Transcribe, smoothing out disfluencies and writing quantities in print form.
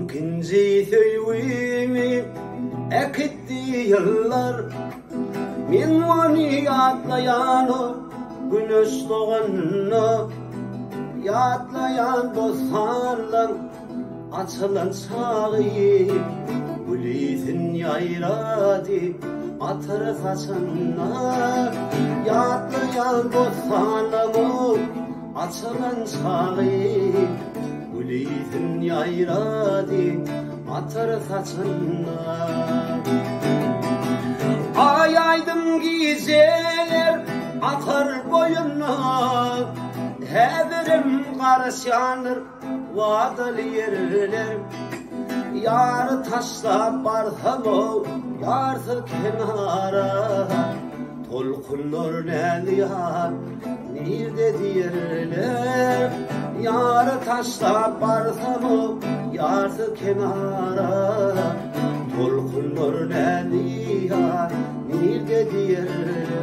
İkinci sevgimi ekitti yıllar. Men onu atlayanım güneş doğanını, yatlayan dostlarla açılan çağı Gülizin yayradı atar saçına. Yatlayan dostlarla açılan çağı Gülizin yayradı atar saçına. Ay aydım geceler akar boyuna, heverim karşılanır vadalı yerler. Yar taşla barhalo yarsır kenara, tolkunlar nelihan nerede diyerler. Yar taşla barhalo yarsır kenara, tolkunlar nelihan nerede diyerler.